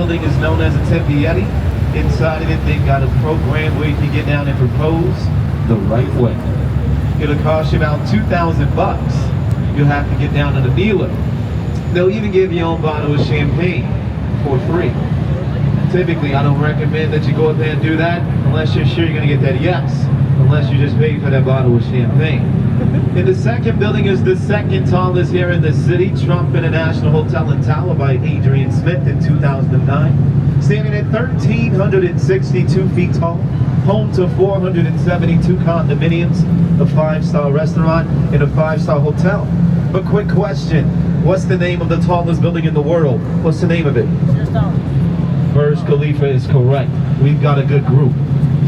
building is known as a Tempiety. Inside of it, they've got a program where you can get down and propose the right way. It'll cost you about 2,000 bucks. You'll have to get down to the dealer. They'll even give you your own bottle of champagne for free. Typically, I don't recommend that you go up there and do that unless you're sure you're going to get that yes, unless you just pay for that bottle of champagne. And the second building is the second tallest here in the city, Trump International Hotel and Tower by Adrian Smith in 2009. Standing at 1,362 feet tall, home to 472 condominiums, a 5-star restaurant, and a 5-star hotel. But quick question, what's the name of the tallest building in the world? What's the name of it? Burj Khalifa is correct. We've got a good group.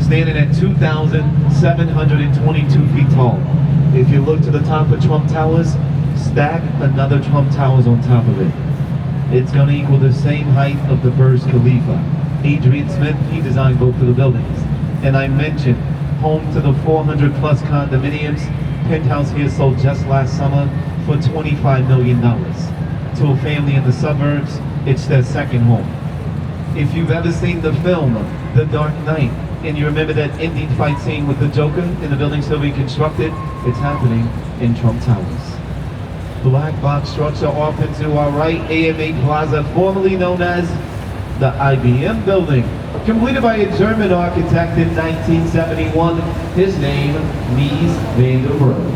Standing at 2,722 feet tall. If you look to the top of Trump Towers, stack another Trump Towers on top of it. It's going to equal the same height of the Burj Khalifa. Adrian Smith, he designed both of the buildings. And I mentioned, home to the 400 plus condominiums. Penthouse here sold just last summer for $25 million. To a family in the suburbs, it's their second home. If you've ever seen the film, The Dark Knight, and you remember that ending fight scene with the Joker in the building still being constructed, it's happening in Trump Towers. Black box structure off into our right, AMA Plaza, formerly known as the IBM building. Completed by a German architect in 1971, his name, Mies van der Rohe.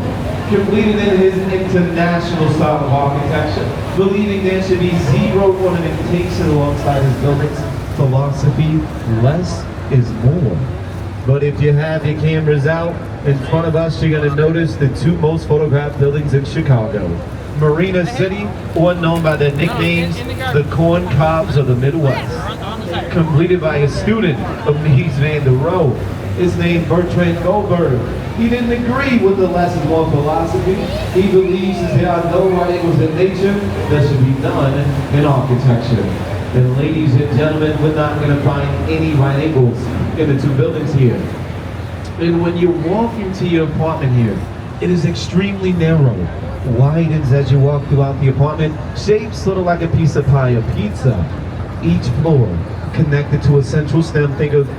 Completed in his international style of architecture, believing there should be zero ornamentation alongside his building's philosophy, less is more. But if you have your cameras out in front of us, you're going to notice the two most photographed buildings in Chicago. Marina City, or known by their nicknames, the Corn Cobs of the Midwest. Completed by a student of Mies van der Rohe. His name Bertrand Goldberg. He didn't agree with the less is more philosophy. He believes that there are no right angles in nature that should be done in architecture. And ladies and gentlemen, we're not going to find any right angles in the two buildings here. And when you walk into your apartment here, it is extremely narrow. Widens as you walk throughout the apartment, shaped sort of like a piece of pie, a pizza. Each floor connected to a central stem. Think of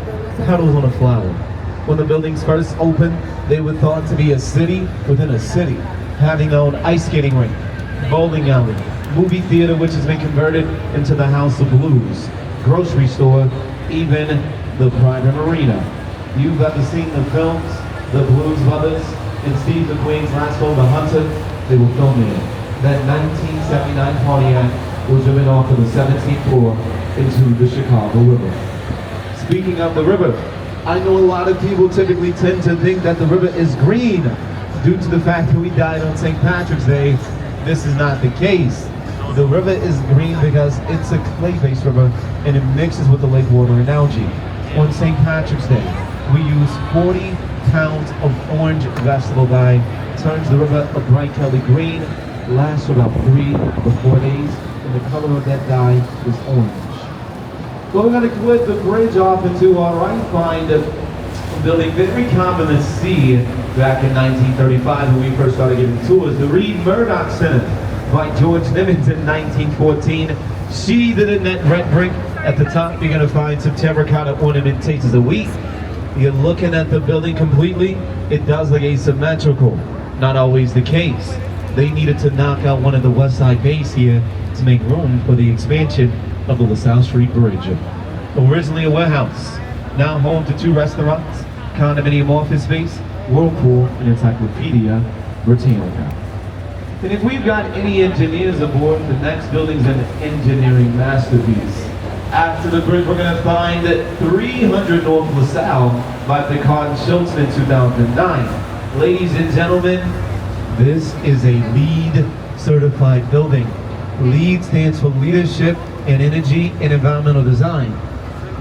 petals on a flower. When the buildings first opened, they were thought to be a city within a city, having their own ice skating rink, bowling alley, movie theater, which has been converted into the House of Blues, grocery store, even the private marina. You've ever seen the films, The Blues Brothers and Steve McQueen's last film, The Hunter? They were filmed there. That 1979 Pontiac was driven off of the 17th floor into the Chicago River. Speaking of the river, I know a lot of people typically tend to think that the river is green due to the fact that we died on St. Patrick's Day. This is not the case. The river is green because it's a clay-based river and it mixes with the lake water and algae. On St. Patrick's Day, we use 40 pounds of orange vegetable dye, turns the river a bright Kelly green, lasts for about 3 or 4 days, and the color of that dye is orange. Well, we're going to clip the bridge off into our right, find a building very common to see back in 1935 when we first started giving tours, the Reed Murdoch Center by George Nimitz in 1914. Sheathed in that red brick. At the top, you're going to find some terracotta ornamentations of wheat. You're looking at the building completely, it does look asymmetrical. Not always the case. They needed to knock out one of the west side bays here to make room for the expansion of the LaSalle Street Bridge. Originally a warehouse, now home to 2 restaurants, condominium office space, Whirlpool, and Encyclopedia Britannica. And if we've got any engineers aboard, the next building's an engineering masterpiece. After the bridge, we're going to find 300 North LaSalle by Picard and Schultz in 2009. Ladies and gentlemen, this is a LEED certified building. LEED stands for Leadership in Energy and Environmental Design.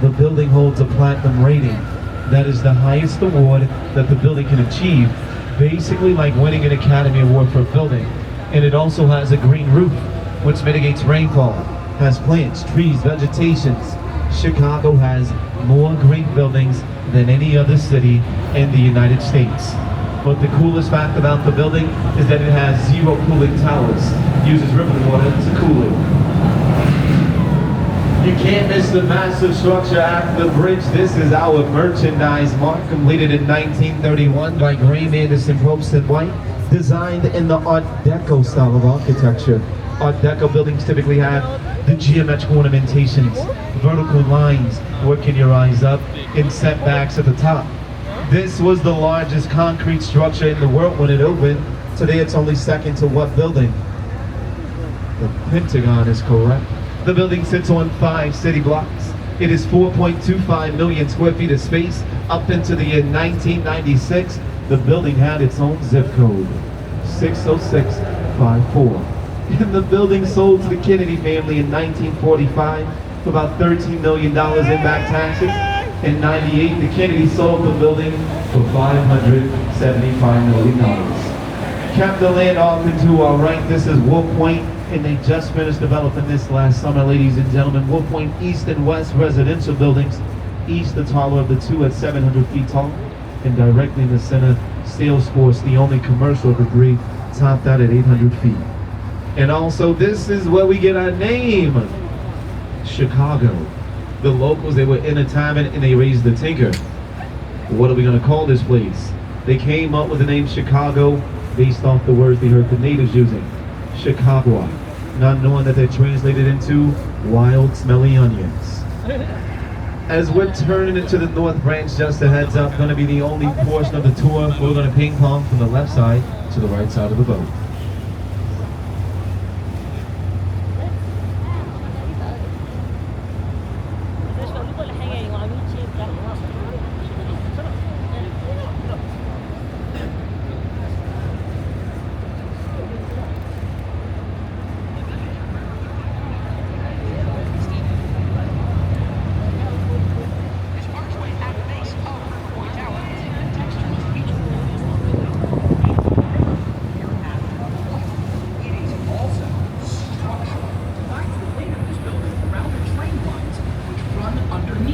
The building holds a platinum rating. That is the highest award that the building can achieve, basically like winning an Academy Award for a building. And it also has a green roof, which mitigates rainfall, has plants, trees, vegetations. Chicago has more green buildings than any other city in the United States. But the coolest fact about the building is that it has 0 cooling towers. Uses river water to cool it. You can't miss the massive structure after the bridge. This is our merchandise mart, completed in 1931 by Graham Anderson Ropes and White, designed in the Art Deco style of architecture. Art Deco buildings typically have the geometrical ornamentations, vertical lines working your eyes up, and setbacks at the top. This was the largest concrete structure in the world when it opened. Today it's only second to what building? The Pentagon is correct. The building sits on 5 city blocks. It is 4.25 million square feet of space. Up into the year 1996, the building had its own zip code, 60654. And the building sold to the Kennedy family in 1945 for about $13 million in back taxes. In 98, the Kennedy sold the building for $575 million. Kept the land off into our right. This is Wolf Point, and they just finished developing this last summer, ladies and gentlemen. Wolf Point East and West residential buildings. East, the taller of the two, at 700 feet tall, and directly in the center, Salesforce, the only commercial of the three, topped out at 800 feet. And also, this is where we get our name, Chicago. The locals, they were in a time and they raised the tinker. What are we going to call this place? They came up with the name Chicago based off the words they heard the natives using, Chicago, not knowing that they're translated into wild smelly onions. As we're turning into the North Branch, just a heads up, going to be the only portion of the tour we're going to ping pong from the left side to the right side of the boat.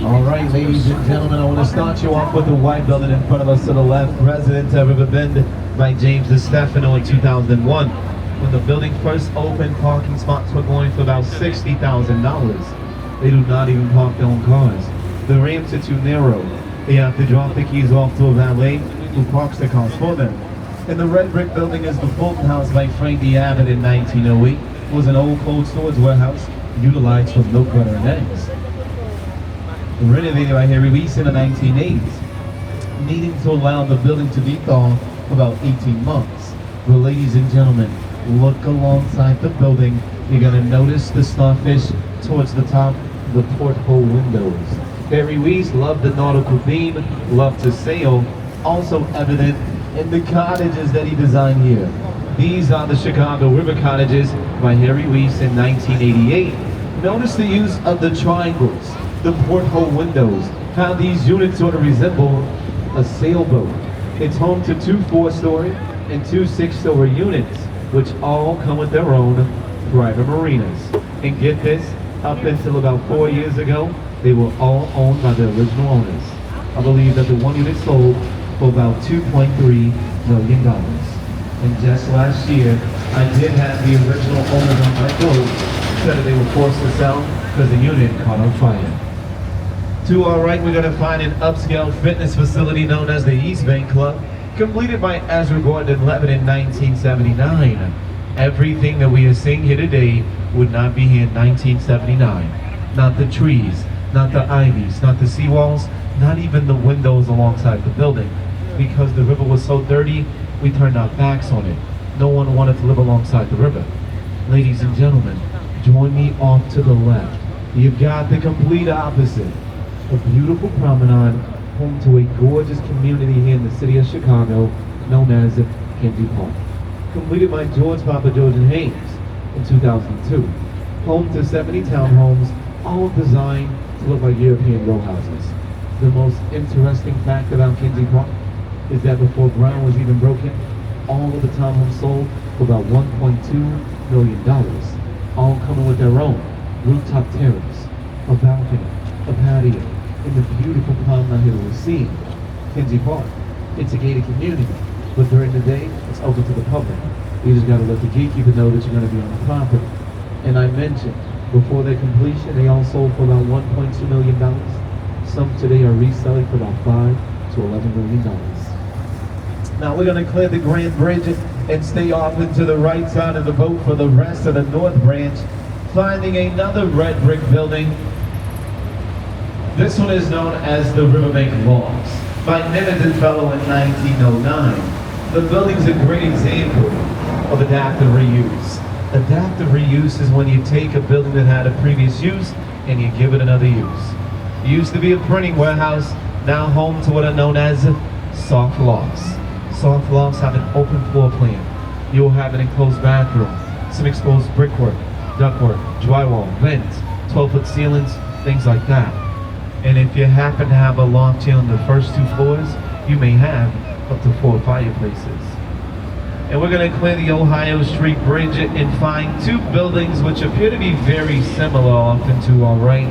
Alright, ladies and gentlemen, I want to start you off with the white building in front of us to the left, Residence of River Bend by James DeStefano in 2001. When the building first opened, parking spots were going for about $60,000. They do not even park their own cars. The ramps are too narrow. They have to drop the keys off to a valet who parks their cars for them. And the red brick building is the Fulton House by Frank D. Abbott in 1908. It was an old cold storage warehouse utilized for milk, butter, and eggs. Renovated by Harry Weiss in the 1980s, needing to allow the building to be thawed for about 18 months. Well, ladies and gentlemen, look alongside the building. You're going to notice the starfish towards the top, the porthole windows. Harry Weiss loved the nautical theme, loved to sail, also evident in the cottages that he designed here. These are the Chicago River cottages by Harry Weiss in 1988. Notice the use of the triangles, the porthole windows, how these units sort of resemble a sailboat. It's home to 2 4-story and 2 6-story units, which all come with their own private marinas. And get this, up until about 4 years ago, they were all owned by the original owners. I believe that the one unit sold for about $2.3 million. And just last year, I did have the original owners on my boat, said that they were forced to sell because the unit caught on fire. To our right, we're going to find an upscale fitness facility known as the East Bank Club, completed by Ezra Gordon Levitt in 1979. Everything that we are seeing here today would not be here in 1979. Not the trees, not the ivies, not the seawalls, not even the windows alongside the building. Because the river was so dirty, we turned our backs on it. No one wanted to live alongside the river. Ladies and gentlemen, join me off to the left. You've got the complete opposite. A beautiful promenade, home to a gorgeous community here in the city of Chicago, known as Kinsey Park. Completed by George Papa George and Haynes in 2002. Home to 70 townhomes, all designed to look like European row houses. The most interesting fact about Kinsey Park is that before ground was even broken, all of the townhomes sold for about $1.2 million. All coming with their own rooftop terrace, a balcony, a patio, and the beautiful promenade hill we're seeing. Kinsey Park, it's a gated community, but during the day, it's open to the public. You just gotta let the gatekeeper know that you're gonna be on the property. And I mentioned, Before their completion, they all sold for about $1.2 million. Some today are reselling for about $5 to $11 million. Now we're going to clear the Grand Bridge and stay off into the right side of the boat for the rest of the North Branch, finding another red brick building. This one is known as the Riverbank Lofts, magnificent fellow in 1909. The building's a great example of adaptive reuse. Adaptive reuse is when you take a building that had a previous use and you give it another use. It used to be a printing warehouse, now home to what are known as soft lofts. Soft lofts have an open floor plan. You'll have an enclosed bathroom, some exposed brickwork, ductwork, drywall, vents, 12-foot ceilings, things like that. And if you happen to have a loft here on the first 2 floors, you may have up to 4 fireplaces. And we're going to clear the Ohio Street Bridge and find 2 buildings which appear to be very similar often to our right.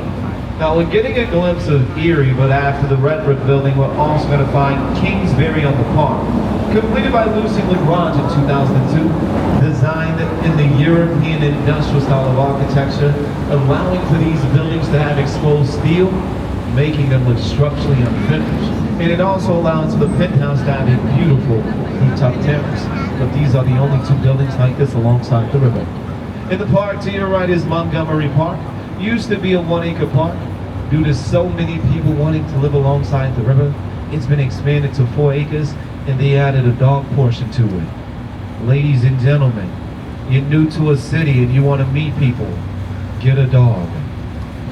Now we're getting a glimpse of Erie, but after the red brick building, we're also going to find Kingsbury on the Park, completed by Lucy LaGrange in 2002, designed in the European industrial style of architecture, allowing for these buildings to have exposed steel, making them look structurally unfinished. And it also allows for the penthouse to have a beautiful rooftop terrace. But these are the only 2 buildings like this alongside the river. In the park to your right is Montgomery Park. Used to be a 1-acre park. Due to so many people wanting to live alongside the river, it's been expanded to 4 acres and they added a dog portion to it. Ladies and gentlemen, you're new to a city and you want to meet people, get a dog.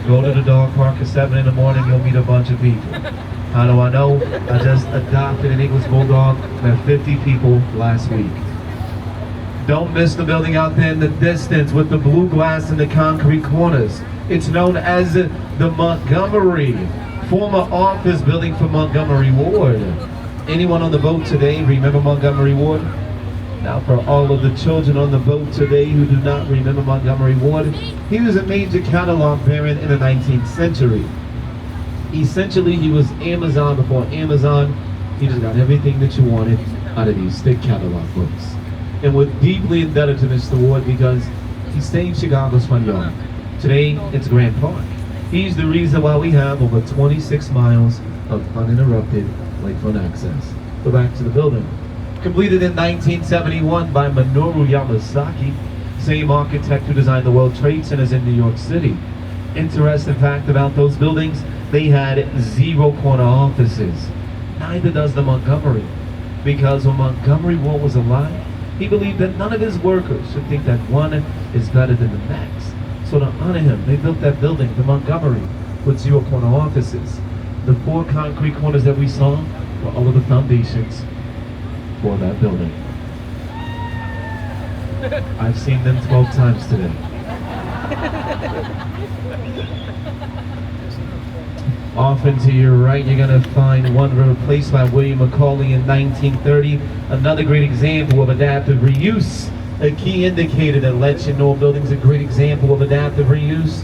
Go to the dog park at 7 in the morning, you'll meet a bunch of people. How do I know? I just adopted an English Bulldog, met 50 people last week. Don't miss the building out there in the distance with the blue glass and the concrete corners. It's known as the Montgomery, former office building for Montgomery Ward. Anyone on the boat today remember Montgomery Ward? Now for all of the children on the boat today who do not remember Montgomery Ward, he was a major catalog baron in the 19th century. Essentially, he was Amazon before Amazon. He just got everything that you wanted out of these thick catalog books. And we're deeply indebted to Mr. Ward because he saved Chicago's front yard. Today, it's Grand Park. He's the reason why we have over 26 miles of uninterrupted lakefront access. Go back to the building. Completed in 1971 by Minoru Yamasaki, same architect who designed the World Trade Centers in New York City. Interesting fact about those buildings, they had 0 corner offices. Neither does the Montgomery, because when Montgomery Ward was alive, he believed that none of his workers should think that one is better than the next. So to honor him, they built that building, the Montgomery, with 0 corner offices. The 4 concrete corners that we saw were all of the foundations for that building. I've seen them 12 times today. Off and to your right, you're going to find One River Place by William Macaulay in 1930. Another great example of adaptive reuse. A key indicator that lets you know a building's a great example of adaptive reuse,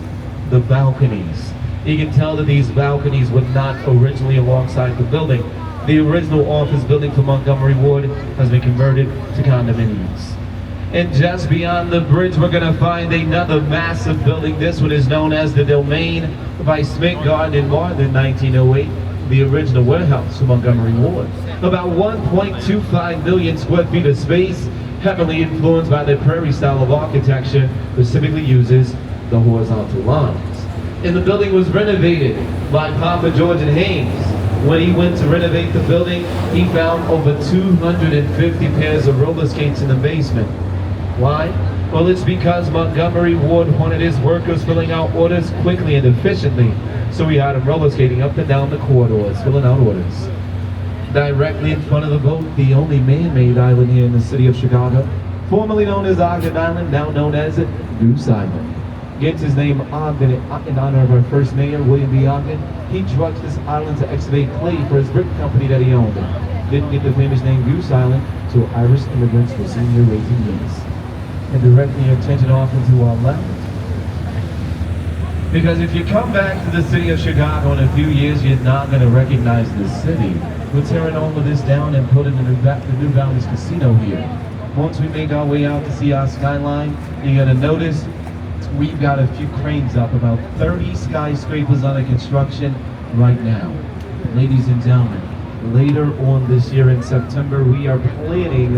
the balconies. You can tell that these balconies were not originally alongside the building. The original office building for Montgomery Ward has been converted to condominiums. And just beyond the bridge, we're going to find another massive building. This one is known as the Domain by Smith Garden and Martin in 1908, the original warehouse for Montgomery Ward. About 1.25 million square feet of space, heavily influenced by the prairie style of architecture, specifically uses the horizontal lines. And the building was renovated by Papa George and Haynes. When he went to renovate the building, he found over 250 pairs of roller skates in the basement. Why? Well, it's because Montgomery Ward wanted his workers filling out orders quickly and efficiently, so he had them roller skating up and down the corridors, filling out orders. Directly in front of the boat, the only man-made island here in the city of Chicago, formerly known as Ogden Island, now known as Goose Island. Gets his name Ogden in honor of our first mayor, William B. Ogden. He trucked this island to excavate clay for his brick company that he owned. Didn't get the famous name Goose Island till Irish immigrants were seen here raising geese. And directing your attention off into our left. Because if you come back to the city of Chicago in a few years, you're not going to recognize this city. We're tearing all of this down and putting the New Valleys Casino here. Once we make our way out to see our skyline, you're going to notice We've got a few cranes up, about 30 skyscrapers under construction right now. Ladies and gentlemen, later on this year in September, we are planning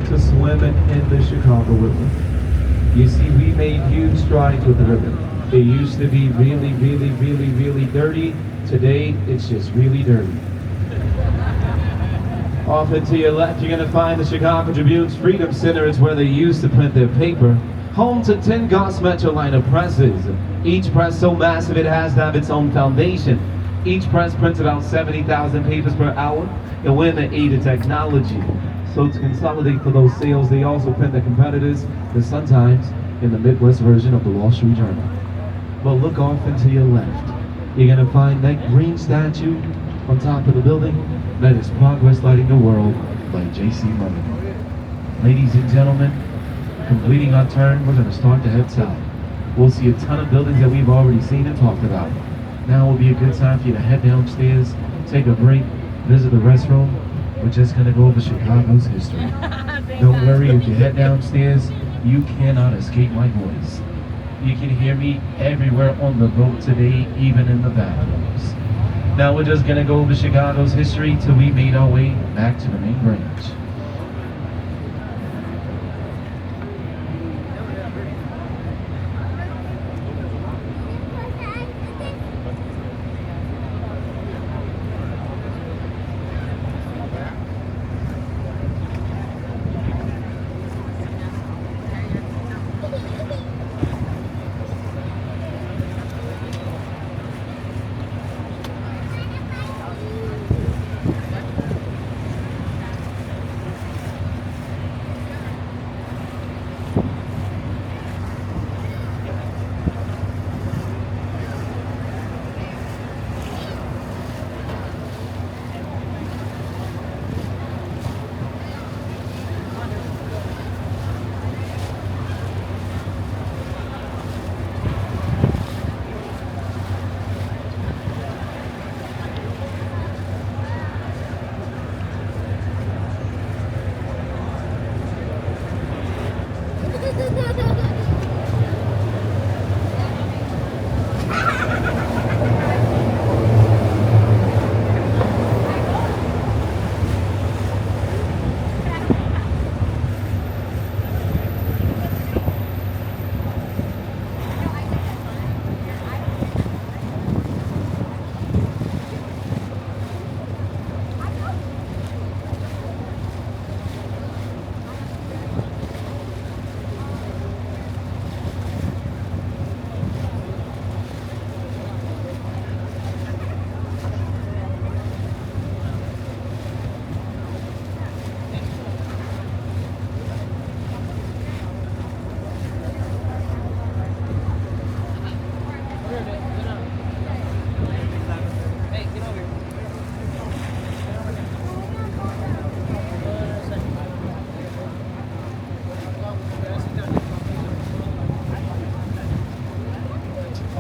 to swim in the Chicago River. You see, we made huge strides with the river. It used to be really, really, really, really dirty. Today, it's just really dirty. Off and to your left, you're going to find the Chicago Tribune's Freedom Center. It's where they used to print their paper. Home to 10 Goss Metroliner presses. Each press so massive it has to have its own foundation. Each press prints about 70,000 papers per hour, and we're in the age of technology. So to consolidate for those sales, they also print the competitors, the Sun Times, and the Midwest version of the Wall Street Journal. But look off and to your left. You're going to find that green statue on top of the building. That is Progress Lighting the World by J.C. Merman. Ladies and gentlemen, completing our turn, we're going to start to head south. We'll see a ton of buildings that we've already seen and talked about. Now will be a good time for you to head downstairs, take a break, visit the restroom. We're just going to go over Chicago's history. Don't worry, if you head downstairs, you cannot escape my voice. You can hear me everywhere on the boat today, even in the bathrooms. Now we're just going to go over Chicago's history till we made our way back to the main range.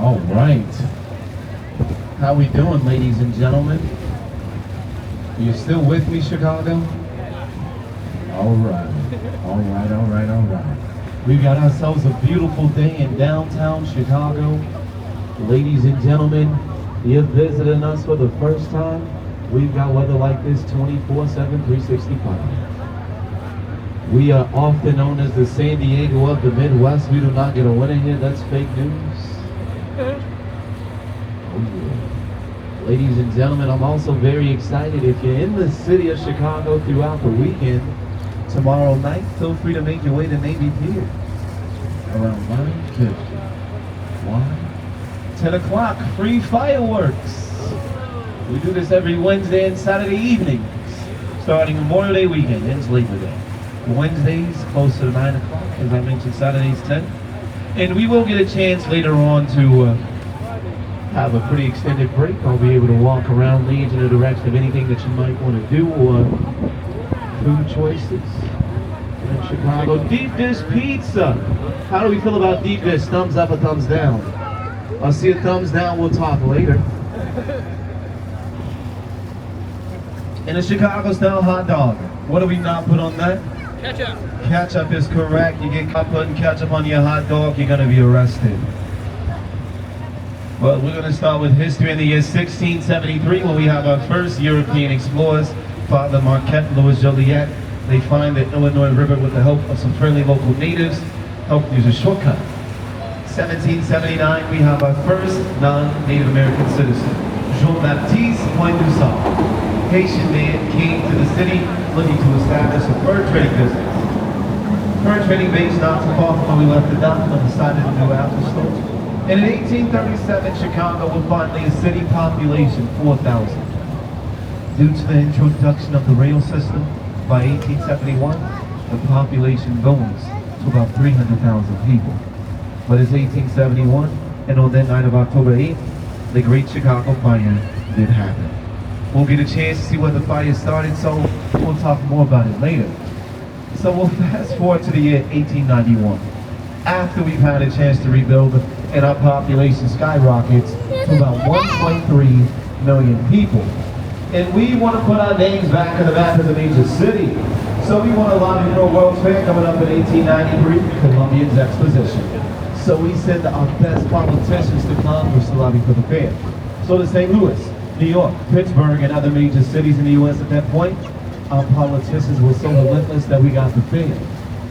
All right. How we doing, ladies and gentlemen? Are you still with me, Chicago? All right. All right, all right, all right. We've got ourselves a beautiful day in downtown Chicago. Ladies and gentlemen, you're visiting us for the first time. We've got weather like this 24/7, 365. We are often known as the San Diego of the Midwest. We do not get a winner here. That's fake news. Oh, yeah. Ladies and gentlemen, I'm also very excited. If you're in the city of Chicago throughout the weekend, tomorrow night, feel free to make your way to Navy Pier around 9:50. Why? 10 o'clock, free fireworks. We do this every Wednesday and Saturday evenings, starting Memorial Day weekend, ends Labor Day. Wednesdays, close to 9 o'clock, as I mentioned, Saturdays 10. And we will get a chance later on to have a pretty extended break. I'll be able to walk around, lead in the direction of anything that you might want to do, or food choices in Chicago. Deep dish pizza. How do we feel about deep dish? Thumbs up or thumbs down? I'll see a thumbs down. We'll talk later. And a Chicago style hot dog. What do we not put on that? Ketchup. Ketchup is correct. You get caught putting ketchup on your hot dog, you're gonna be arrested. Well, we're gonna start with history in the year 1673 when we have our first European explorers, Father Marquette and Louis Joliet. They find the Illinois River with the help of some friendly local natives, help use a shortcut. 1779, we have our first non-Native American citizen, Jean-Baptiste Poindexter. Haitian man came to the city looking to establish a fur trading business. Fur trading base not too far from where we left the dock on the side of the new Apple store. And in 1837, Chicago was finally a city population 4,000. Due to the introduction of the rail system, by 1871, the population booms to about 300,000 people. But it's 1871, and on that night of October 8th, the Great Chicago Fire did happen. We'll get a chance to see where the fire started, so we'll talk more about it later. So we'll fast forward to the year 1891. After we've had a chance to rebuild and our population skyrockets to about 1.3 million people. And we want to put our names back in the map as a major city. So we want to lobby for a World's Fair coming up in 1893, Columbian's Exposition. So we send our best politicians to Congress to lobby for the fair. So to St. Louis, New York, Pittsburgh, and other major cities in the U.S. at that point, our politicians were so relentless that we got the fair.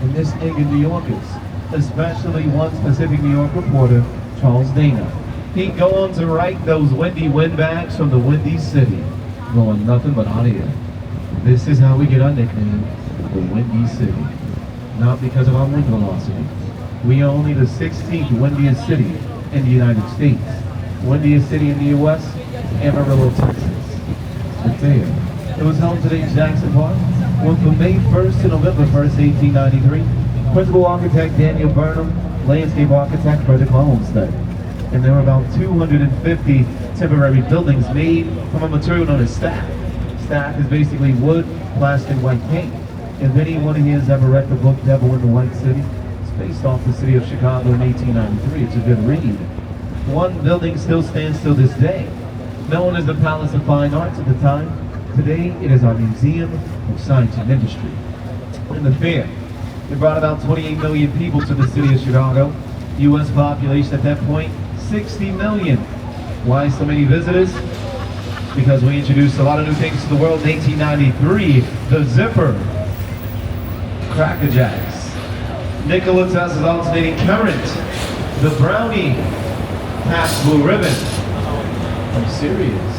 And this angered New Yorkers, especially one specific New York reporter, Charles Dana. He'd go on to write those windy windbags from the Windy City, going nothing but hot air. This is how we get our nickname, the Windy City. Not because of our wind velocity. We are only the 16th windiest city in the United States. Windiest city in the U.S., Amarillo, Texas. The fair. It was held today in Jackson Park. Went from May 1st to November 1st, 1893. Principal architect Daniel Burnham, landscape architect Frederick Olmsted. And there were about 250 temporary buildings made from a material known as staff. Staff is basically wood, plastic, white paint. If anyone here has ever read the book Devil in the White City, it's based off the city of Chicago in 1893. It's a good read. One building still stands till this day, known as the Palace of Fine Arts at the time. Today, it is our Museum of Science and Industry. In the fair, it brought about 28 million people to the city of Chicago. U.S. population at that point, 60 million. Why so many visitors? Because we introduced a lot of new things to the world in 1893. The zipper, Cracker Jacks, Nikola Tesla's alternating current, the brownie, Pabst Blue Ribbon. I'm serious.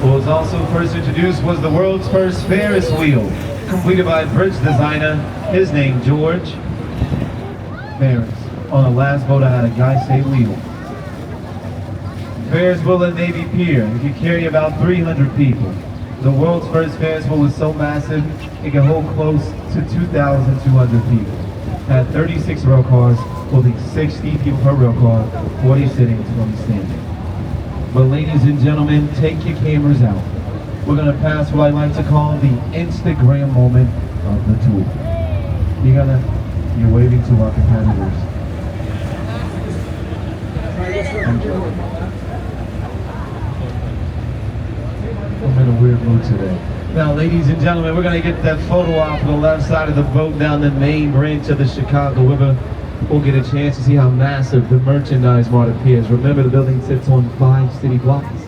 What was also first introduced was the world's first Ferris wheel, completed by a bridge designer, his name George Ferris. On the last boat I had a guy say wheel. Ferris wheel at Navy Pier. It could carry about 300 people. The world's first Ferris wheel was so massive, it could hold close to 2,200 people. Had 36 rail cars, holding 60 people per rail car, 40 sitting, 20 standing. But ladies and gentlemen, take your cameras out. We're gonna pass what I like to call the Instagram moment of the tour. You're waving to our competitors. I'm in a weird mood today. Now, ladies and gentlemen, we're gonna get that photo off the left side of the boat down the main branch of the Chicago River. We'll get a chance to see how massive the merchandise mart appears. Remember, the building sits on 5 city blocks.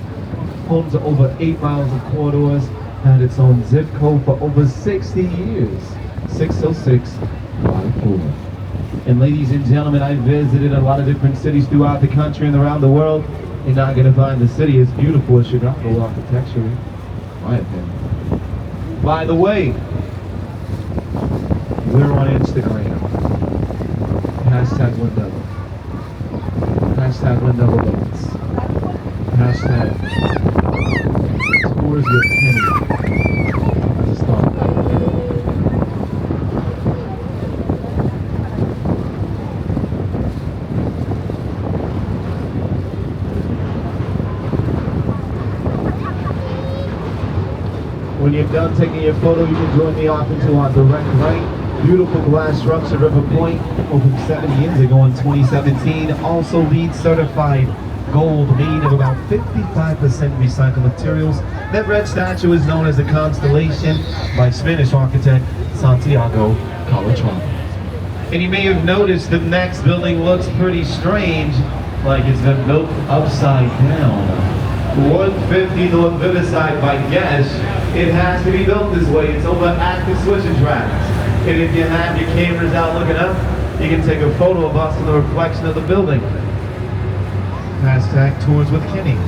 Home to over 8 miles of corridors, had its own zip code for over 60 years. 60654. And ladies and gentlemen, I visited a lot of different cities throughout the country and around the world. You're not going to find the city as beautiful as Chicago architecturally, in my opinion. By the way, we're on Instagram. Hashtag Windouble. Hashtag Windouble Votes. Hashtag Scores Your Penny. I just thought that. When you're done taking your photo, you can join me off into our direct right. Beautiful glass structure, River Point, opened 7 years ago in 2017. Also LEED certified gold made of about 55% recycled materials. That red statue is known as the Constellation by Spanish architect Santiago Calatrava. And you may have noticed the next building looks pretty strange, like it's been built upside down. 150 North Riverside by Guess. It has to be built this way. It's over active switching tracks. And if you have your cameras out looking up, you can take a photo of us in the reflection of the building. Hashtag Tours with Kenny.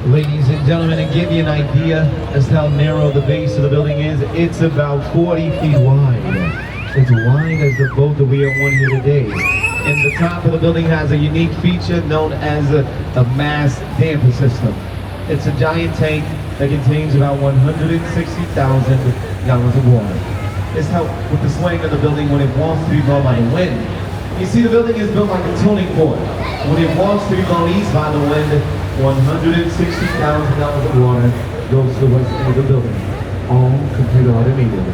Ladies and gentlemen, to give you an idea as to how narrow the base of the building is, it's about 40 feet wide. It's wide as the boat that we are on here today. And the top of the building has a unique feature known as a mass damper system. It's a giant tank that contains about 160,000 gallons of water. It's helped with the swing of the building when it wants to be blown by the wind. You see, the building is built like a tuning fork. When it wants to be blown east by the wind, 160,000 gallons of water goes to the west end of the building, all computer automated.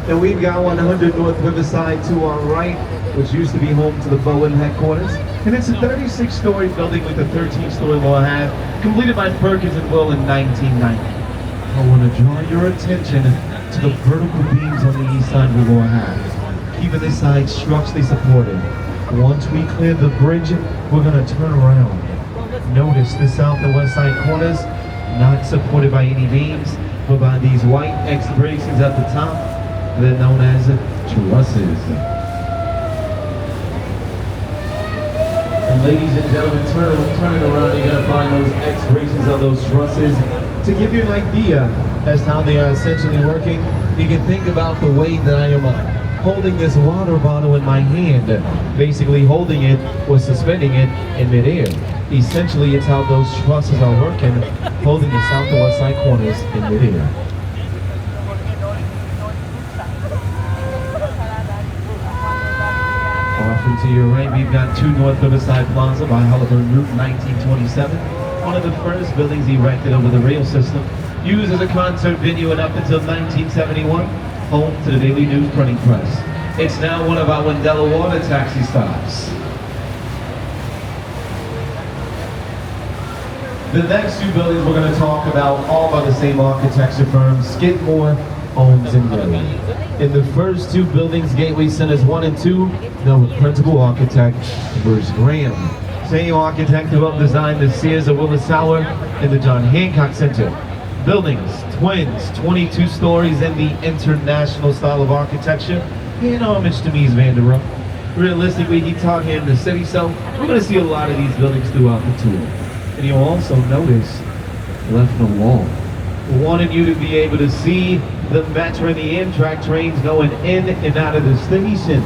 And we've got 100 North Riverside to our right, which used to be home to the Bowen headquarters. And it's a 36-story building with a 13-story lower half, completed by Perkins and Will in 1990. I want to draw your attention to the vertical beams on the east side of the lower half, keeping this side structurally supported. Once we clear the bridge, we're going to turn around. Notice the south and west side corners, not supported by any beams, but by these white excavations at the top. They're known as trusses. And ladies and gentlemen, turn it around, you're going to find those excavations of those trusses. To give you an idea as to how they are essentially working, you can think about the way that I am holding this water bottle in my hand, basically holding it or suspending it in midair. Essentially, it's how those trusses are working, holding the south and west side corners in midair. Off and to your right, we've got 2 North Riverside Plaza by Halliburton Route 1927. One of the first buildings erected over the rail system, used as a concert venue and up until 1971, home to the Daily News printing press. It's now one of our Wendella water taxi stops. The next 2 buildings we're going to talk about, all by the same architecture firm, Skidmore, Owens & Gray. In the first 2 buildings, Gateway Centers 1 and 2, the principal architect, Bruce Graham. Same architect who helped design the Sears of Willis Tower and the John Hancock Center. Buildings, twins, 22 stories in the international style of architecture, in homage to Mies van der Rohe. Realistically, he taught here in the city, so we're going to see a lot of these buildings throughout the tour. And you'll also notice left no wall. We wanted you to be able to see the Metro and the Amtrak trains going in and out of the stations.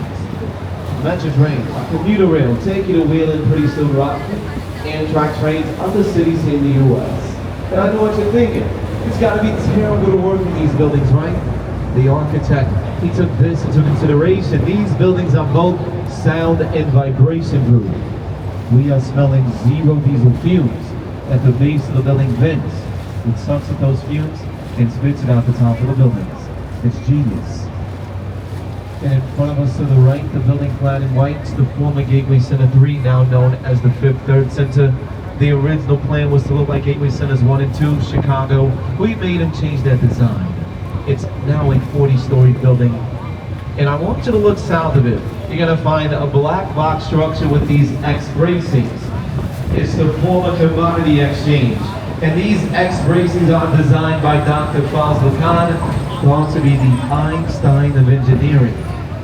Metro trains, commuter rail, take you to Wheeling, pretty soon Rock. Amtrak trains, other cities in the U.S. And I know what you're thinking. It's got to be terrible to work in these buildings, right? The architect, he took this into consideration. These buildings are both sound and vibration proof. We are smelling 0 diesel fumes at the base of the building vents. It sucks at those fumes and spits it out the top of the buildings. It's genius. And in front of us to the right, the building clad in white, the former Gateway Center 3, now known as the Fifth Third Center. The original plan was to look like Gateway Centers 1 and 2, Chicago. We made and changed that design. It's now a 40-story building. And I want you to look south of it. You're going to find a black box structure with these X bracings. It's the former commodity exchange. And these X bracings are designed by Dr. Fazl Khan, thought to be the Einstein of engineering.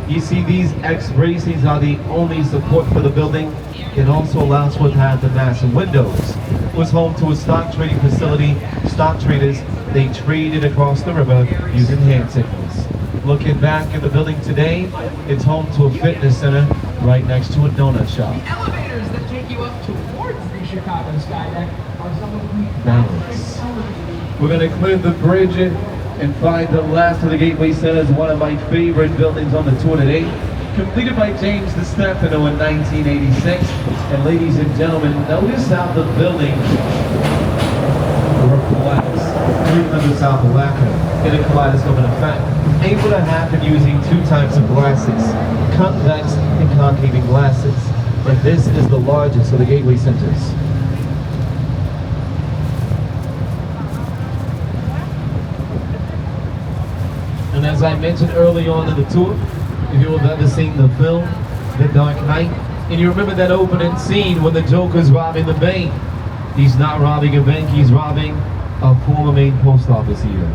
You see, these X bracings are the only support for the building. It also allows for it to have the massive windows. It was home to a stock trading facility. Stock traders, they traded across the river using hand signals. Looking back at the building today, it's home to a fitness center right next to a donut shop. The elevators that take you up towards the Chicago Skydeck are some of the balance. We're going to clear the bridge and find the last of the Gateway Centers, one of my favorite buildings on the tour today. Completed by James DeStefano in 1986. And ladies and gentlemen, notice how the building reflects 300 South Malacca in a kaleidoscope effect, able to happen using two types of glasses, convex and concaving glasses. And this is the largest of the gateway centers. And as I mentioned early on in the tour, if you have ever seen the film, The Dark Knight, and you remember that opening scene when the Joker's robbing the bank, he's not robbing a bank, he's robbing a former main post office here,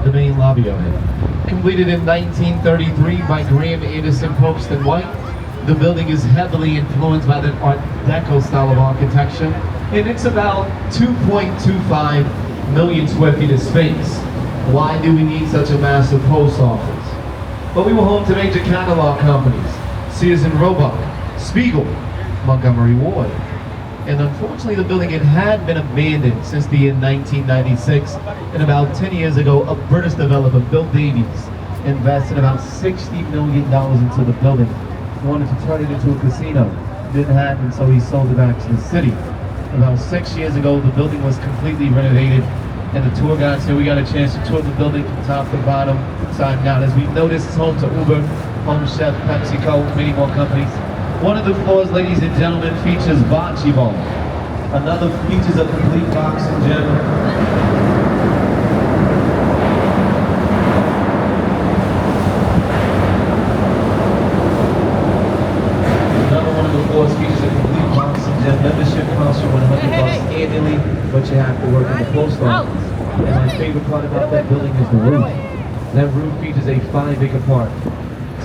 the main lobby of it. Completed in 1933 by Graham Anderson Post and White, the building is heavily influenced by the Art Deco style of architecture, and it's about 2.25 million square feet of space. Why do we need such a massive post office? Well, we were home to major catalog companies, Sears and Roebuck, Spiegel, Montgomery Ward. And unfortunately, the building had been abandoned since the year 1996. And about 10 years ago, a British developer, Bill Davies, invested about $60 million into the building. He wanted to turn it into a casino. Didn't happen, so he sold it back to the city. About 6 years ago, the building was completely renovated. And the tour guide said we got a chance to tour the building from top to bottom, inside and out. As we noticed, it's home to Uber, Home Chef, PepsiCo, many more companies. One of the floors, ladies and gentlemen, features bocce ball. Another features a complete boxing gym. Another one of the floors features a complete boxing gym. Membership costs you $100 annually, but you have to work in the post office. And my favorite part about that building is the roof. That roof features a 5-acre park,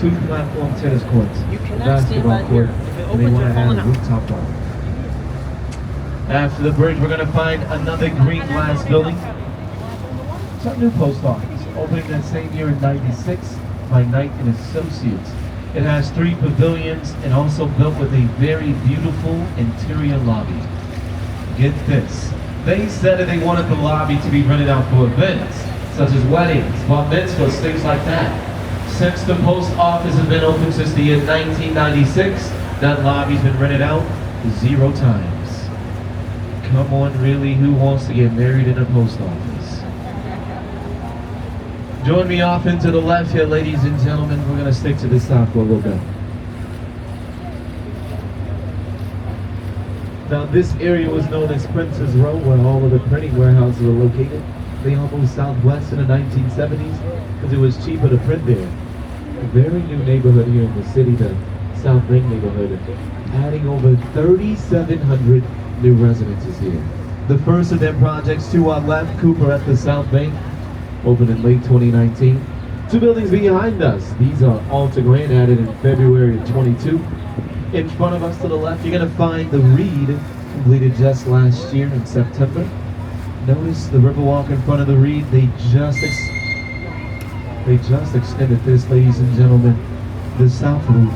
2 platform tennis courts, basketball court, and they want to add a rooftop bar. After the bridge, we're going to find another green glass building. It's our new post office, opening that same year in '96 by Knight and Associates. It has 3 pavilions and also built with a very beautiful interior lobby. Get this. They said that they wanted the lobby to be rented out for events, such as weddings, bar mitzvahs, things like that. Since the post office has been open since the year 1996, that lobby's been rented out 0 times. Come on, really, who wants to get married in a post office? Join me off into the left here, ladies and gentlemen. We're going to stick to this side for a little bit. Now, this area was known as Prince's Row, where all of the printing warehouses were located. They all moved southwest in the 1970s because it was cheaper to print there. A very new neighborhood here in the city, the South Ring neighborhood, adding over 3,700 new residences here. The first of them projects to our left, Cooper at the South Bank, opened in late 2019. 2 buildings behind us. These are Alta Grande, added in February of 22. In front of us to the left, you're going to find the Reed, completed just last year in September. Notice the Riverwalk in front of the Reed. They just extended this, ladies and gentlemen. The south roof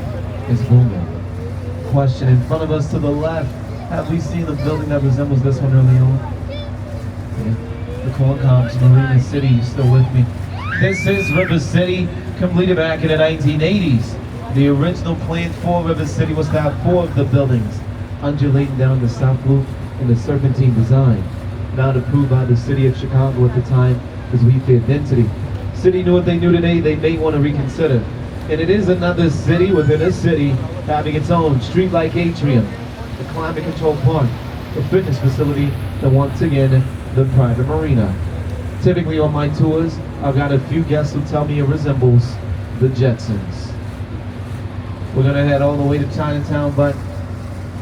is booming. Question in front of us to the left. Have we seen a building that resembles this one early on? Yeah. The Corn Cops, Marina City, you still with me? This is River City, completed back in the 1980s. The original plan for River City was to have 4 of the buildings undulating down the south loop in the serpentine design, not approved by the city of Chicago at the time because we feared density. City knew what they knew today, they may want to reconsider. And it is another city within a city having its own street-like atrium, the climate control park, the fitness facility, and once again, the private marina. Typically on my tours, I've got a few guests who tell me it resembles the Jetsons. We're going to head all the way to Chinatown, but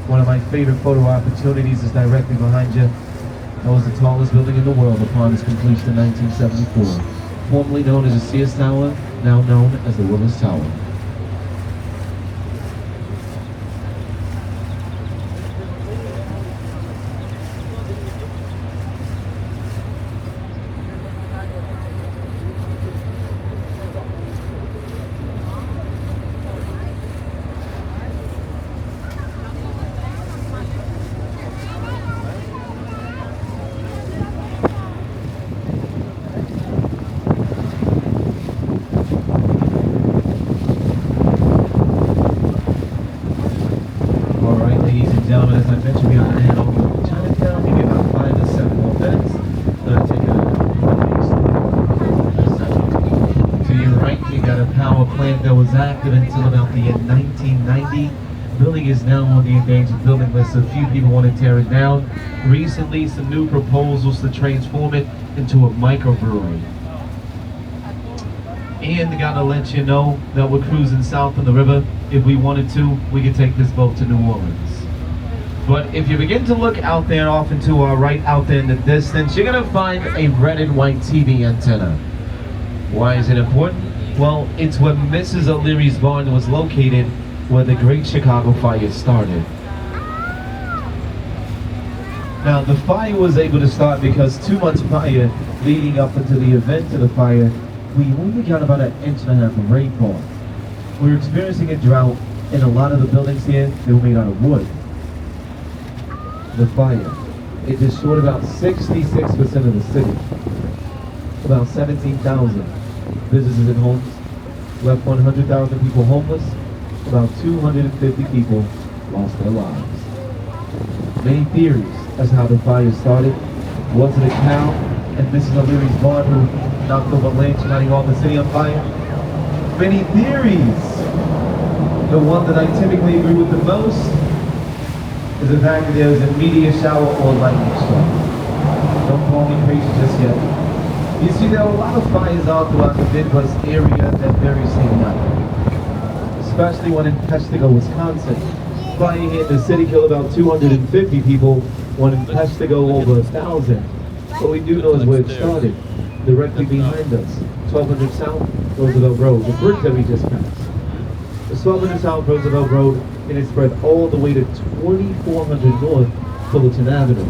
one of my favorite photo opportunities is directly behind you. That was the tallest building in the world upon its completion in 1974. Formerly known as the Sears Tower, now known as the Willis Tower. Gentlemen, as I mentioned, we are going to head over to Chinatown, maybe about 5 to 7 more minutes. Then I take a that was active until about the year 1990. Building is now on the endangered building list. A few people want to tear it down. Recently, some new proposals to transform it into a microbrewery. And gotta let you know that we're cruising south on the river. If we wanted to, we could take this boat to New Orleans. But if you begin to look out there, off and to our right, out there in the distance, you're gonna find a red and white TV antenna. Why is it important? Well, it's where Mrs. O'Leary's barn was located, where the Great Chicago Fire started. Now, the fire was able to start because 2 months prior, leading up into the event of the fire, we only got about 1.5 inches of rainfall. We were experiencing a drought, and a lot of the buildings here, they were made out of wood. The fire, it destroyed about 66% of the city. About 17,000 businesses and homes, left 100,000 people homeless, about 250 people lost their lives. Many theories as to how the fire started. Was it a cow and Mrs. O'Leary's barn who knocked over lamps, lighting all the city on fire? Many theories. The one that I typically agree with the most is the fact that there was a meteor shower or lightning strike. Don't call me crazy just yet. You see, there are a lot of fires all throughout the Midwest area that very same night. Especially one in Peshtigo, Wisconsin. Fire here in the city killed about 250 people, one in Peshtigo over 1,000. What we do know is where it started. Directly behind us, 1200 South Roosevelt Road, the bridge that we just passed. The 1200 South Roosevelt Road, and it spread all the way to 2400 North Fullerton Avenue.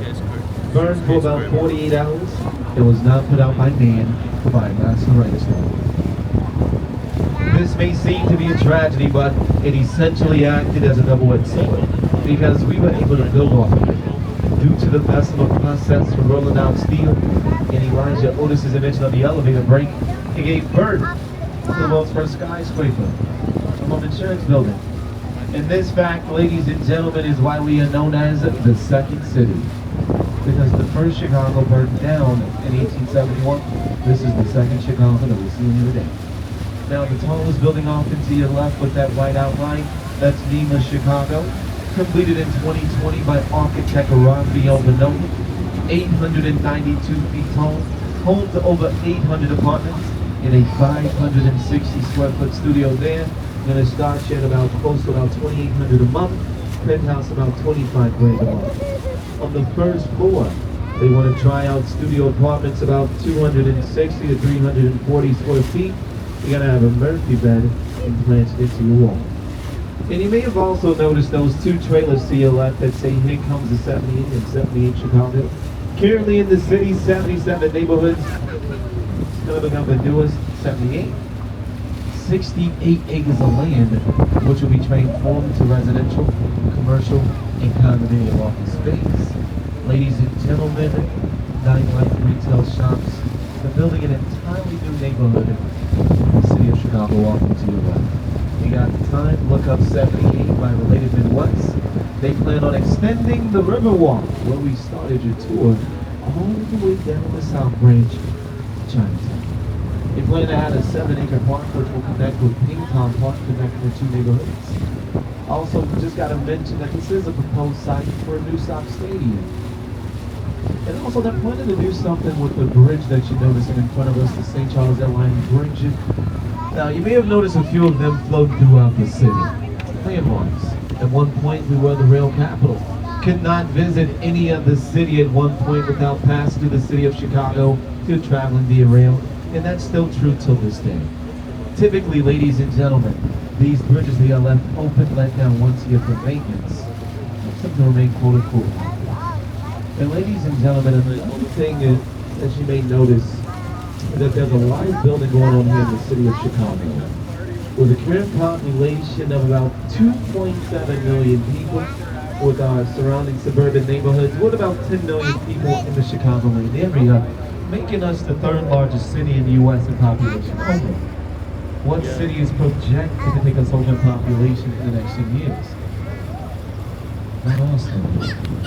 Burned for about 48 hours. It was not put out by man, but by a master rainstorm. This may seem to be a tragedy, but it essentially acted as a double-edged sword because we were able to build off of it. Due to the festival process for rolling out steel and Elijah Otis's invention of the elevator brake, it gave birth to the world's first skyscraper, a home insurance building. And this fact, ladies and gentlemen, is why we are known as the Second City. Because the first Chicago burned down in 1871, this is the second Chicago that we see here today. Now, the tallest building off and to your left with that white outline, that's NEMA Chicago, completed in 2020 by architect Raphael Benoni, 892 feet tall, home to over 800 apartments, in a 560 square foot studio there. Gonna start you at about close to about 2,800 a month, penthouse about 25 grand a month. On the first floor, they want to try out studio apartments about 260 to 340 square feet. You're gonna have a Murphy bed implanted into your wall. And you may have also noticed those two trailers to your left that say here comes the 78 and 78 Chicago. Currently in the city's 77 neighborhoods, it's gonna become the newest 78. 68 acres of land, which will be transformed to residential, commercial, and condominium office space. Ladies and gentlemen, nightlife retail shops, they're building an entirely new neighborhood in the city of Chicago walking to your left. You got time, look up 78 by Related Midwest. They plan on extending the Riverwalk, where we started your tour, all the way down the South Branch of Chinatown. They plan to add a 7-acre park which will connect with Ping Pong Park, connecting the two neighborhoods. Also, just got to mention that this is a proposed site for a new Sox stadium. And also, they're planning to do something with the bridge that you're noticing in front of us, the St. Charles Airline Bridge. Now, you may have noticed a few of them float throughout the city. Landmarks. At one point, we were the rail capital. Could not visit any other city at one point without passing through the city of Chicago if you're traveling via rail. And that's still true till this day. Typically, ladies and gentlemen, these bridges, they are left open, let down once a year for maintenance. Some to remain quote unquote. And ladies and gentlemen, another thing that you may notice is that there's a live building going on here in the city of Chicago, with a current population of about 2.7 million people, with our surrounding suburban neighborhoods, with about 10 million people in the Chicagoland area, making us the third largest city in the U.S. in population over. What city is projected to take us over in population in the next 10 years? Not Austin.